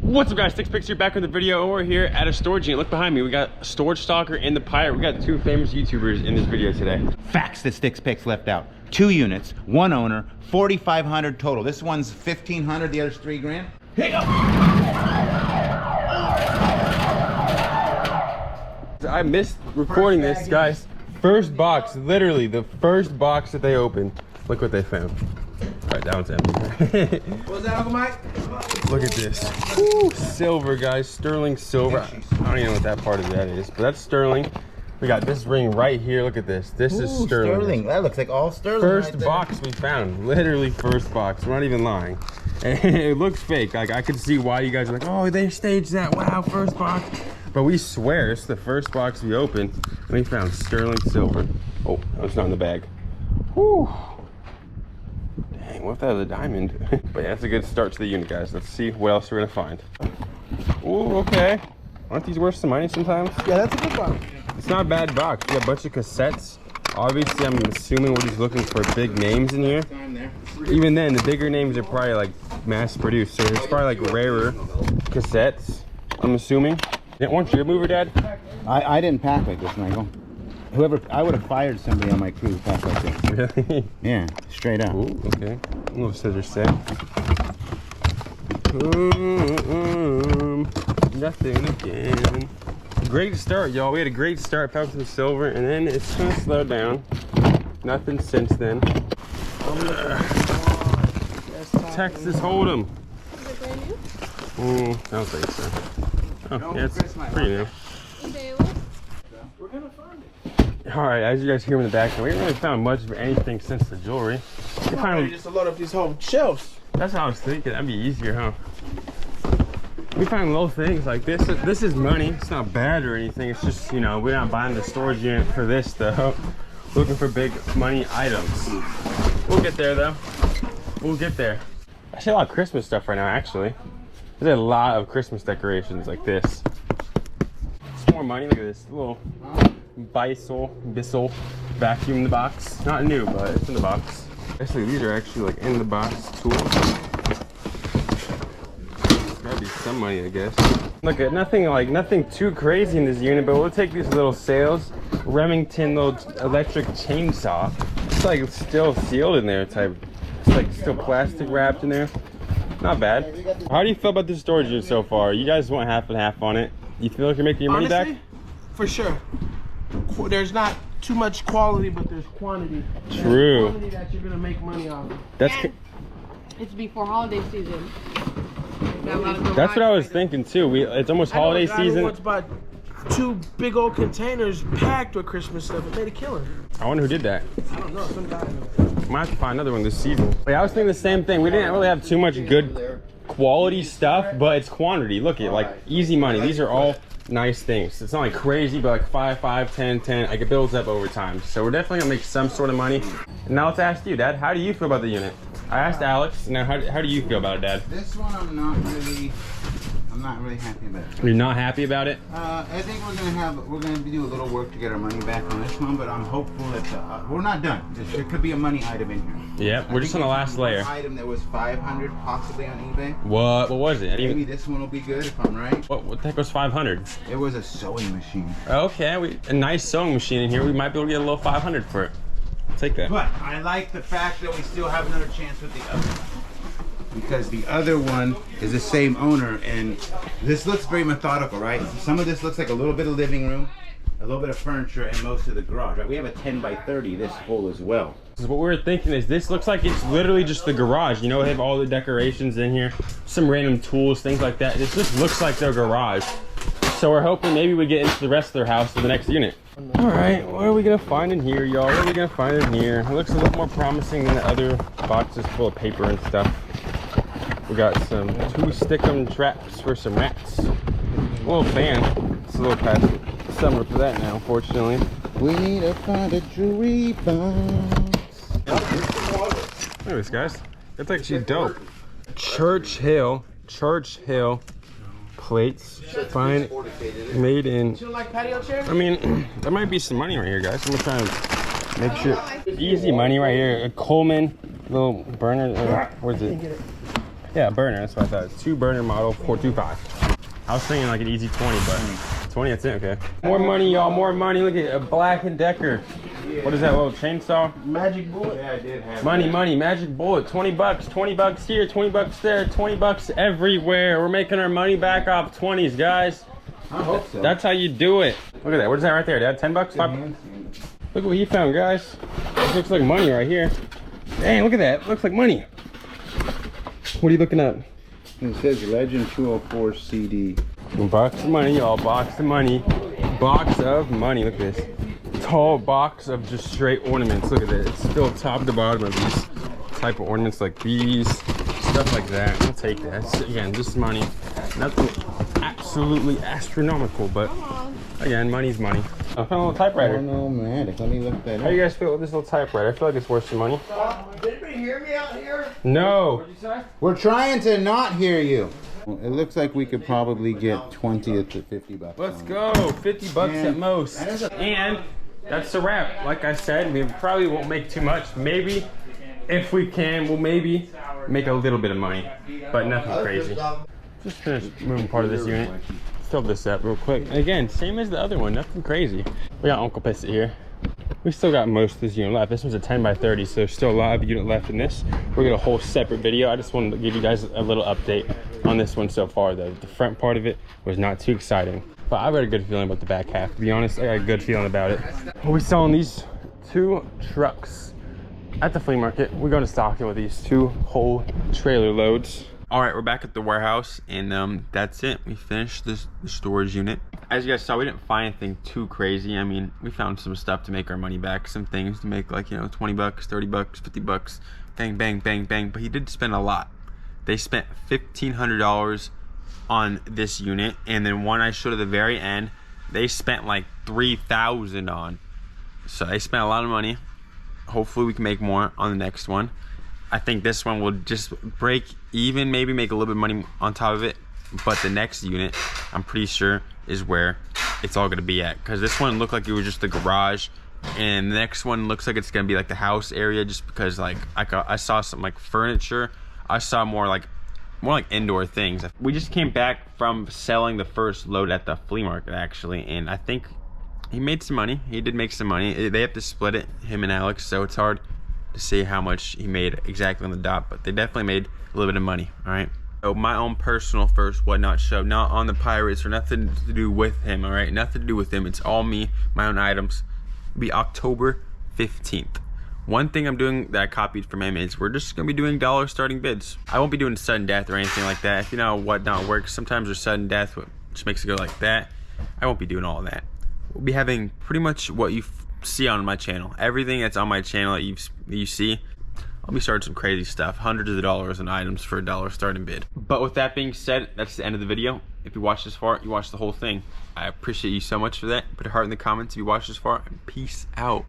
What's up guys, Stixx Picks here, back with the video, and we're here at a storage unit. Look behind me, we got Storage Stalker and the Pirate. We got two famous YouTubers in this video today. Facts that Stixx Picks left out. 2 units, 1 owner, 4,500 total. This one's 1,500, the other's 3 grand. Here you go. I missed recording this, guys. First box, literally the first box that they opened. Look what they found. All right, that one's empty. What's that, Uncle Mike? Look at this. Woo, silver, guys, sterling silver. I don't even know what that part of that is, but that's sterling. We got this ring right here. Look at this. This is sterling. That looks like all sterling. First right box we found. Literally first box. We're not even lying. And it looks fake. Like, I could see why you guys are like, oh, they staged that. Wow, first box. But we swear it's the first box we opened. And we found sterling silver. Oh, it's not in the bag. Whew. Dang, what if that was a diamond? But yeah, that's a good start to the unit, guys. Let's see what else we're gonna find. Ooh, okay. Aren't these worth some money sometimes? Yeah, that's a good box. It's not a bad box. We got a bunch of cassettes. Obviously, I'm assuming we're just looking for big names in here. Even then, the bigger names are probably like mass produced. So it's probably like rarer cassettes, I'm assuming. Yeah, weren't you a mover, Dad? I didn't pack like this, Michael. I would have fired somebody on my crew who packed like this. Really? Yeah, straight up. Ooh, okay. A little scissor set. Nothing again. Great start, y'all. We had a great start, found some silver, and then it's kind of slowed down. Nothing since then. Texas Hold'em. Is it brand new? I don't think so. Oh, yeah, it's pretty new. We're gonna find it. All right, as you guys hear in the back, we haven't really found much of anything since the jewelry. We finally Just to load up these whole shelves. That's what I was thinking. That'd be easier, huh? We find little things like this. This is money. It's not bad or anything. It's just, you know, we're not buying the storage unit for this though. Looking for big money items. We'll get there though. We'll get there. I see a lot of Christmas stuff right now, actually. There's a lot of Christmas decorations like this. It's more money. Look at this little Bissell vacuum in the box. Not new, but it's in the box. Actually, these are actually like in the box tools. Gotta be some money, I guess. Look at nothing too crazy in this unit, but we'll take these little sales. Remington little electric chainsaw. It's like still sealed in there type. It's like still plastic wrapped in there. Not bad. How do you feel about this storage unit so far? You guys want half and half on it. You feel like you're making your money back? For sure. There's not too much quality, but there's quantity. True. There's quantity that you're gonna make money off of. It's before holiday season. That's what I was thinking too. It's almost holiday season. Once bought 2 big old containers packed with Christmas stuff. It made a killing. I wonder who did that. I don't know. Some guy. Might have to find another one this season. I was thinking the same thing. We didn't really have too much good quality stuff, but it's quantity. Look at like easy money. These are all nice things. It's not like crazy, but like 5, 5, 10, 10. Like it builds up over time. So we're definitely gonna make some sort of money. And now let's ask you, Dad. How do you feel about the unit? I asked Alex. Now, how do you feel about it, Dad? This one I'm not really happy about. You're not happy about it? I think we're gonna do a little work to get our money back on this one, but I'm hopeful that we're not done. There could be a money item in here. Yep, we're just on the last layer. Item that was 500 possibly on eBay. What was it? Maybe this one will be good if I'm right. What the heck was 500? It was a sewing machine. Okay, a nice sewing machine in here. We might be able to get a little 500 for it. I'll take that. But I like the fact that we still have another chance with the other one. Because the other one is the same owner, and this looks very methodical, right? Some of this looks like a little bit of living room, a little bit of furniture, and most of the garage, right? We have a 10 by 30 this full as well. What we were thinking is this looks like it's literally just the garage. You know, they have all the decorations in here, some random tools, things like that. This just looks like their garage. So we're hoping maybe we get into the rest of their house for the next unit. All right, what are we gonna find in here, y'all? What are we gonna find in here? It looks a little more promising than the other boxes full of paper and stuff. We got some 2 stickum traps for some rats. A little fan. It's a little past summer for that now, unfortunately. We need to find a jewelry box. Look at this, guys. That's actually dope. Churchill plates. Fine, made in. I mean, there might be some money right here, guys. I'm gonna try and make sure. Easy money right here. A Coleman little burner. What is it? I Yeah, burner, that's what I thought. It's 2 burner model, 425. I was thinking like an easy 20, but 20, that's it, okay. More money, y'all, more money. Look at a Black & Decker. What is that, little chainsaw? Magic bullet. Yeah, I did have Money, that. money, magic bullet, 20 bucks, 20 bucks here, 20 bucks there, 20 bucks everywhere. We're making our money back off 20s, guys. I hope so. That's how you do it. Look at that, what is that right there, Dad? 10 bucks? Look at what he found, guys. This looks like money right here. Dang, look at that, looks like money. What are you looking at? It says Legend 204 CD. Box of money, y'all, box of money. Box of money, look at this. Tall box of just straight ornaments. Look at that. It's filled top to bottom of these type of ornaments like these, stuff like that. I'll take that. It's, again, just money. Nothing absolutely astronomical, but again, money's money. I found a little typewriter. Oh no, man. Let me look that How up. do you guys feel with this little typewriter? I feel like it's worth some money. Did anybody hear me out here? No. We're trying to not hear you. It looks like we could probably get 20 to 50 bucks. Let's on it. go. 50 bucks Man, at most. that is a- And that's a wrap. Like I said, we probably won't make too much. Maybe, if we can, we'll maybe make a little bit of money, but nothing crazy. Just finished moving part of this unit. Fill this up real quick. Again, same as the other one, nothing crazy. We got Uncle Pissy here. We still got most of this unit left. This one's a 10 by 30, so there's still a lot of unit left in this. We're gonna a whole separate video. I just wanted to give you guys a little update on this one so far though. The front part of it was not too exciting, but I've got a good feeling about the back half. To be honest, I got a good feeling about it. We're selling these 2 trucks at the flea market. We're going to Stockton with these 2 whole trailer loads. All right, we're back at the warehouse, and that's it. We finished the storage unit. As you guys saw, we didn't find anything too crazy. I mean, we found some stuff to make our money back, some things to make, like, you know, 20 bucks, 30 bucks, 50 bucks, bang, bang, bang, bang. But he did spend a lot. They spent $1,500 on this unit, and then one I showed at the very end, they spent like $3,000 on. So they spent a lot of money. Hopefully we can make more on the next one. I think this one will just break even, maybe make a little bit of money on top of it. But the next unit, I'm pretty sure, is where it's all gonna be at. Because this one looked like it was just the garage, and the next one looks like it's gonna be like the house area, just because like I saw some like furniture. I saw more like indoor things. We just came back from selling the first load at the flea market actually, and I think he made some money. He did make some money. They have to split it, him and Alex, so it's hard to see how much he made exactly on the dot, but they definitely made a little bit of money. All right, so my own personal first whatnot show, not on the Pirates or nothing to do with him. All right, nothing to do with him. It's all me, my own items. It'll be October 15th. One thing I'm doing that I copied from him is we're just gonna be doing dollar starting bids. I won't be doing sudden death or anything like that. If you know how whatnot works, sometimes there's sudden death, which makes it go like that. I won't be doing all of that. We'll be having pretty much what you see on my channel. Everything that's on my channel that you see, I'll be starting some crazy stuff. Hundreds of dollars in items for a dollar starting bid. But with that being said, that's the end of the video. If you watched this far, you watched the whole thing. I appreciate you so much for that. Put a heart in the comments if you watched this far, and peace out.